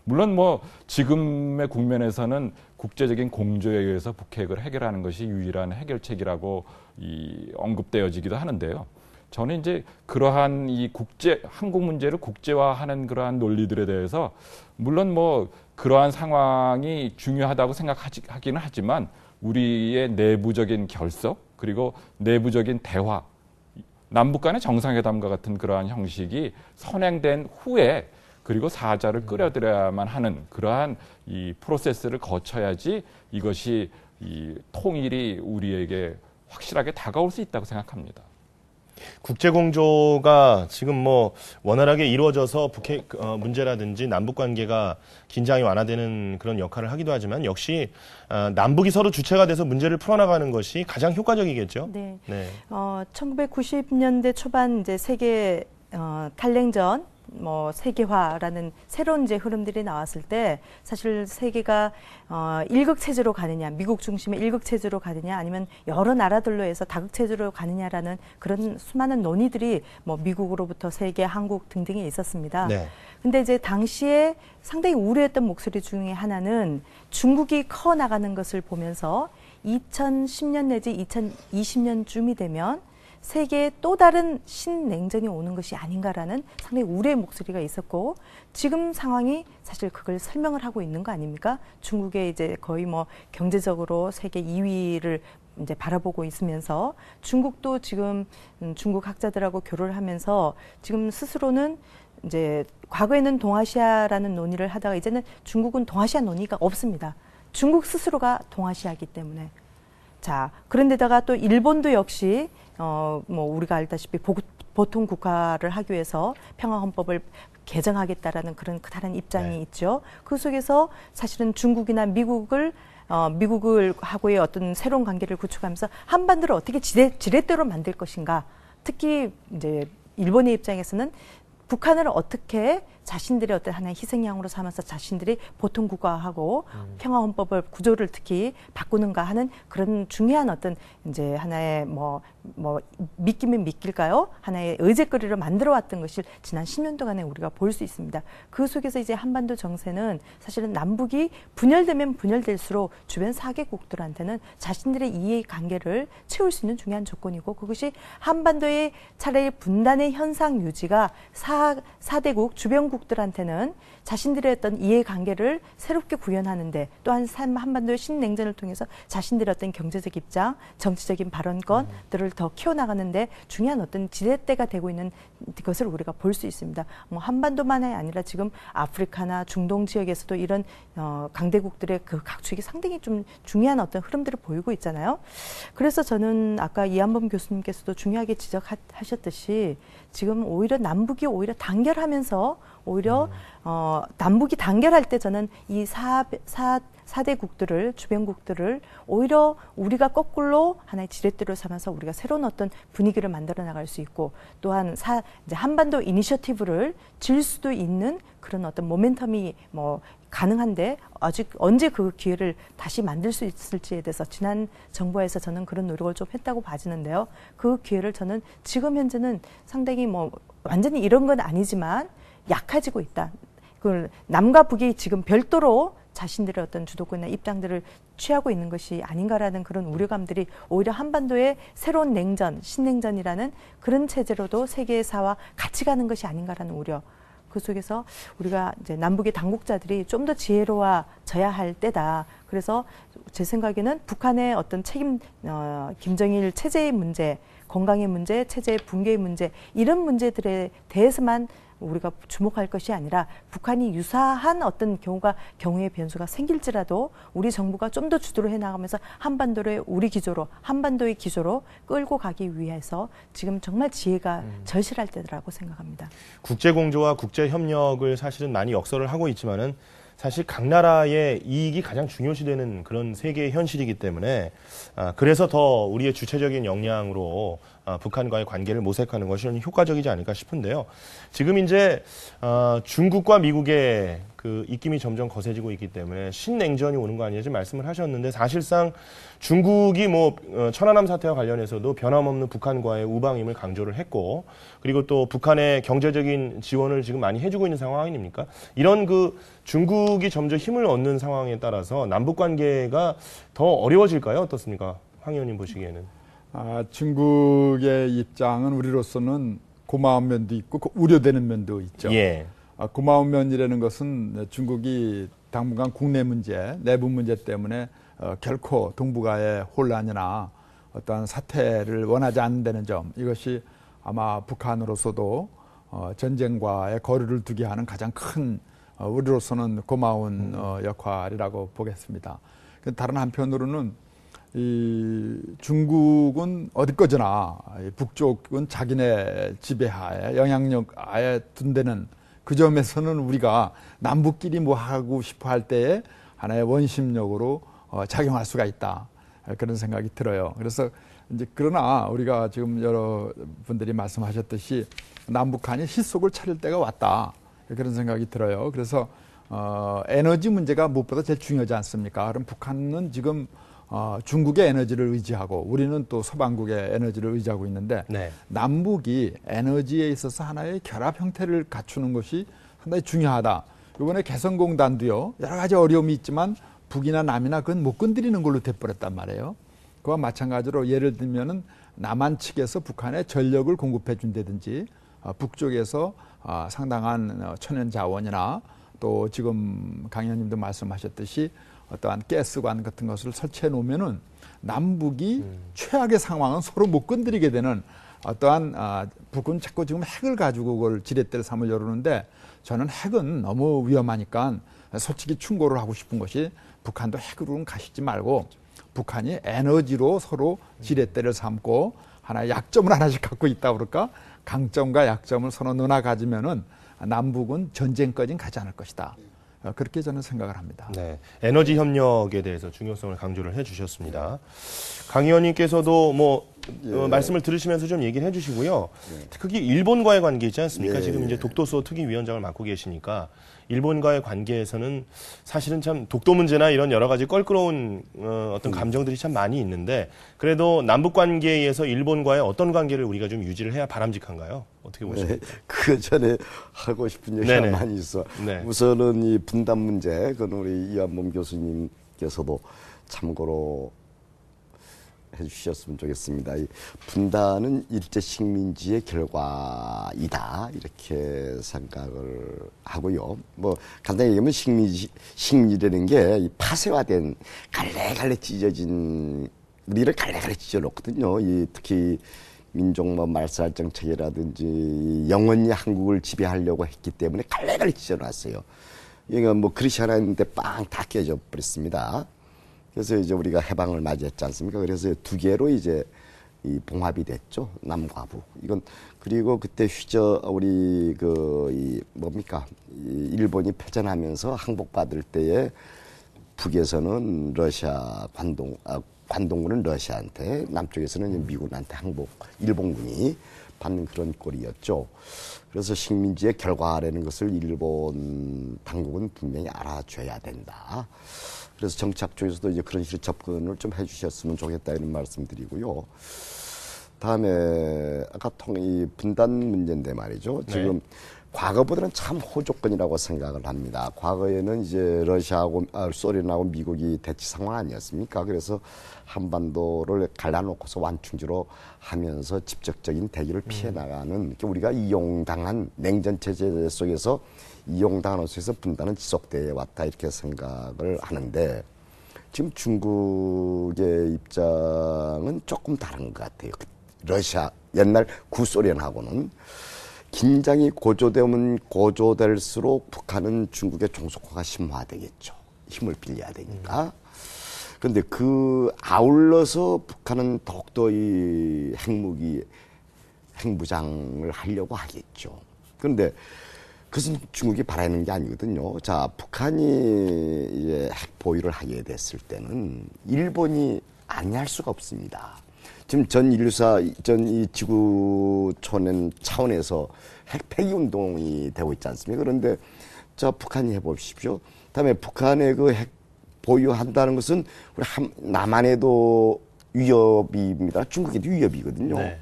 물론 뭐 지금의 국면에서는 국제적인 공조에 의해서 북핵을 해결하는 것이 유일한 해결책이라고 언급되어지기도 하는데요. 저는 이제 그러한 한국 문제를 국제화하는 그러한 논리들에 대해서 물론 뭐 그러한 상황이 중요하다고 생각하기는 하지만 우리의 내부적인 결석 그리고 내부적인 대화, 남북 간의 정상회담과 같은 그러한 형식이 선행된 후에 그리고 사자를 끌어들여야만 하는 그러한 이 프로세스를 거쳐야지 이것이 이 통일이 우리에게 확실하게 다가올 수 있다고 생각합니다. 국제공조가 지금 뭐 원활하게 이루어져서 북핵 문제라든지 남북 관계가 긴장이 완화되는 그런 역할을 하기도 하지만 역시 남북이 서로 주체가 돼서 문제를 풀어나가는 것이 가장 효과적이겠죠. 네. 1990년대 초반 이제 세계 탈냉전 세계화라는 새로운 이제 흐름들이 나왔을 때 사실 세계가 일극 체제로 가느냐, 미국 중심의 일극 체제로 가느냐, 아니면 여러 나라들로 해서 다극 체제로 가느냐라는 그런 수많은 논의들이 미국으로부터 세계, 한국 등등에 있었습니다. 네. 근데 이제 당시에 상당히 우려했던 목소리 중에 하나는 중국이 커 나가는 것을 보면서 2010년 내지 2020년쯤이 되면 세계에 또 다른 신냉전이 오는 것이 아닌가라는 상당히 우려의 목소리가 있었고, 지금 상황이 사실 그걸 설명을 하고 있는 거 아닙니까? 중국의 이제 거의 경제적으로 세계 2위를 이제 바라보고 있으면서 중국도 지금 중국 학자들하고 교류를 하면서 지금 스스로는 이제 과거에는 동아시아라는 논의를 하다가 이제는 중국은 동아시아 논의가 없습니다. 중국 스스로가 동아시아이기 때문에. 자, 그런데다가 또 일본도 역시 우리가 알다시피 보통 국가를 하기 위해서 평화헌법을 개정하겠다라는 그런 다른 입장이 있죠. 그 속에서 사실은 중국이나 미국을 하고의 어떤 새로운 관계를 구축하면서 한반도를 어떻게 지렛대로 만들 것인가. 특히 이제 일본의 입장에서는 북한을 어떻게 자신들의 어떤 하나의 희생양으로 삼아서 자신들이 보통 국가하고 평화헌법을 구조를 특히 바꾸는가 하는 그런 중요한 어떤 이제 하나의 믿기면 믿길까요? 하나의 의제거리를 만들어 왔던 것을 지난 10년 동안에 우리가 볼 수 있습니다. 그 속에서 이제 한반도 정세는 사실은 남북이 분열되면 분열될수록 주변 4개국들한테는 자신들의 이해관계를 채울 수 있는 중요한 조건이고, 그것이 한반도의 차라리 분단의 현상 유지가 4대국 주변국들한테는 자신들의 어떤 이해관계를 새롭게 구현하는데, 또한 한반도의 신냉전을 통해서 자신들의 어떤 경제적 입장, 정치적인 발언권들을 더 키워나가는데 중요한 어떤 지렛대가 되고 있는 것을 우리가 볼 수 있습니다. 한반도만이 아니라 지금 아프리카나 중동 지역에서도 이런 강대국들의 그 각축이 상당히 좀 중요한 어떤 흐름들을 보이고 있잖아요. 그래서 저는 아까 이한범 교수님께서도 중요하게 지적하셨듯이 지금 오히려 남북이 오히려 단결하면서 오히려 남북이 단결할 때 저는 이 4대국들을 주변국들을 오히려 우리가 거꾸로 하나의 지렛대로 삼아서 우리가 새로운 어떤 분위기를 만들어 나갈 수 있고, 또한 이제 한반도 이니셔티브를 질 수도 있는 그런 어떤 모멘텀이 가능한데 아직 언제 그 기회를 다시 만들 수 있을지에 대해서 지난 정부에서 저는 그런 노력을 좀 했다고 봐지는데요. 그 기회를 저는 지금 현재는 상당히 완전히 이런 건 아니지만 약해지고 있다. 그 남과 북이 지금 별도로 자신들의 어떤 주도권이나 입장들을 취하고 있는 것이 아닌가라는 그런 우려감들이 오히려 한반도의 새로운 냉전, 신냉전이라는 그런 체제로도 세계사와 같이 가는 것이 아닌가라는 우려. 그 속에서 우리가 이제 남북의 당국자들이 좀 더 지혜로워져야 할 때다. 그래서 제 생각에는 북한의 어떤 김정일 체제의 문제, 건강의 문제, 체제의 붕괴의 문제, 이런 문제들에 대해서만 우리가 주목할 것이 아니라 북한이 유사한 어떤 경우의 변수가 생길지라도 우리 정부가 좀 더 주도를 해나가면서 한반도를 한반도의 기조로 끌고 가기 위해서 지금 정말 지혜가 절실할 때라고 생각합니다. 국제공조와 국제협력을 사실은 많이 역설을 하고 있지만은 사실 각 나라의 이익이 가장 중요시되는 그런 세계의 현실이기 때문에 그래서 더 우리의 주체적인 역량으로 북한과의 관계를 모색하는 것이 효과적이지 않을까 싶은데요. 지금 이제 중국과 미국의 그 입김이 점점 거세지고 있기 때문에 신냉전이 오는 거 아니냐 지금 말씀을 하셨는데 사실상 중국이 뭐 천안함 사태와 관련해서도 변함없는 북한과의 우방임을 강조를 했고 그리고 또 북한의 경제적인 지원을 지금 많이 해주고 있는 상황 아닙니까? 이런 그 중국이 점점 힘을 얻는 상황에 따라서 남북 관계가 더 어려워질까요? 어떻습니까? 황 의원님 보시기에는. 중국의 입장은 우리로서는 고마운 면도 있고 우려되는 면도 있죠. 예. 고마운 면이라는 것은 중국이 당분간 국내 문제, 내부 문제 때문에 결코 동북아의 혼란이나 어떠한 사태를 원하지 않는다는 점, 이것이 아마 북한으로서도 전쟁과의 거리를 두게 하는 가장 큰 우리로서는 고마운 역할이라고 보겠습니다. 다른 한편으로는 이 중국은 어디 거잖아. 북쪽은 자기네 지배하에 영향력 아예 둔다는 그 점에서는 우리가 남북끼리 뭐 하고 싶어 할 때에 하나의 원심력으로 작용할 수가 있다. 그런 생각이 들어요. 그래서 이제 그러나 우리가 지금 여러분들이 말씀하셨듯이 남북한이 실속을 차릴 때가 왔다. 그런 생각이 들어요. 그래서 에너지 문제가 무엇보다 제일 중요하지 않습니까? 그럼 북한은 지금 중국의 에너지를 의지하고 우리는 또 서방국의 에너지를 의지하고 있는데 네. 남북이 에너지에 있어서 하나의 결합 형태를 갖추는 것이 상당히 중요하다. 이번에 개성공단도요. 여러 가지 어려움이 있지만 북이나 남이나 그건 못 건드리는 걸로 돼버렸단 말이에요. 그와 마찬가지로 예를 들면은 남한 측에서 북한에 전력을 공급해 준다든지 북쪽에서 상당한 천연 자원이나 또 지금 강 의원님도 말씀하셨듯이 어떠한 가스관 같은 것을 설치해 놓으면은 남북이 최악의 상황은 서로 못 건드리게 되는 어떠한 북은 자꾸 지금 핵을 가지고 그걸 지렛대를 삼으려는데 저는 핵은 너무 위험하니까 솔직히 충고를 하고 싶은 것이 북한도 핵으로는 가시지 말고 북한이 에너지로 서로 지렛대를 삼고 하나의 약점을 하나씩 갖고 있다 그럴까? 강점과 약점을 서로 논아 가지면은 남북은 전쟁까지는 가지 않을 것이다. 그렇게 저는 생각을 합니다. 네, 에너지 협력에 대해서 중요성을 강조를 해주셨습니다. 강 의원님께서도 말씀을 들으시면서 좀 얘기를 해주시고요. 특히 일본과의 관계 있지 않습니까? 지금 이제 독도소 특위위원장을 맡고 계시니까 일본과의 관계에서는 사실은 참 독도 문제나 이런 여러 가지 껄끄러운 어떤 감정들이 참 많이 있는데 그래도 남북 관계에서 일본과의 어떤 관계를 우리가 좀 유지를 해야 바람직한가요? 어떻게 보십니까? 그 전에 하고 싶은 얘기가 네네. 많이 있어. 네. 우선은 이 분단 문제, 그건 우리 이한범 교수님께서도 참고로 해주셨으면 좋겠습니다. 이 분단은 일제 식민지의 결과이다 이렇게 생각을 하고요. 뭐 간단히 얘기하면 식민지라는 게 이 파쇄화된 갈래갈래 찢어진 우리를 갈래갈래 찢어놓거든요. 이 특히 민족 말살 정책이라든지 영원히 한국을 지배하려고 했기 때문에 갈래갈래 찢어놨어요. 이거 뭐 그릇이 하나 있는데 빵 다 깨져 버렸습니다. 그래서 이제 우리가 해방을 맞이했지 않습니까? 그래서 두 개로 이제 이 봉합이 됐죠. 남과 북. 이건 그리고 그때 우리 일본이 패전하면서 항복받을 때에 북에서는 러시아 관동군은 러시아한테 남쪽에서는 미군한테 일본군이 받는 그런 꼴이었죠. 그래서 식민지의 결과라는 것을 일본 당국은 분명히 알아줘야 된다. 그래서 정착 쪽에서도 이제 그런 식으로 접근을 좀 해주셨으면 좋겠다 이런 말씀드리고요. 다음에 아까 이 분단 문제인데 말이죠. 지금 네. 과거보다는 참 호조건이라고 생각을 합니다. 과거에는 이제 러시아하고 소련하고 미국이 대치 상황 아니었습니까? 그래서 한반도를 갈라놓고서 완충지로 하면서 직접적인 대결을 피해 나가는 우리가 이용당한 냉전 체제 속에서 이용당한 속에서 분단은 지속되어 왔다 이렇게 생각을 하는데 지금 중국의 입장은 조금 다른 것 같아요. 러시아 옛날 구소련하고는 긴장이 고조되면 고조될수록 북한은 중국의 종속화가 심화되겠죠. 힘을 빌려야 되니까. 그런데 그 아울러서 북한은 더욱더 이 핵무장을 하려고 하겠죠. 그런데 그것은 중국이 바라는 게 아니거든요. 자, 북한이 이제 핵 보유를 하게 됐을 때는 일본이 아니할 수가 없습니다. 지금 전 이 지구촌 차원에서 핵 폐기 운동이 되고 있지 않습니까? 그런데 저 북한이 해보십시오. 그다음에 북한의 그 핵 보유한다는 것은 우리 남한에도 위협입니다. 중국에도 위협이거든요. 네.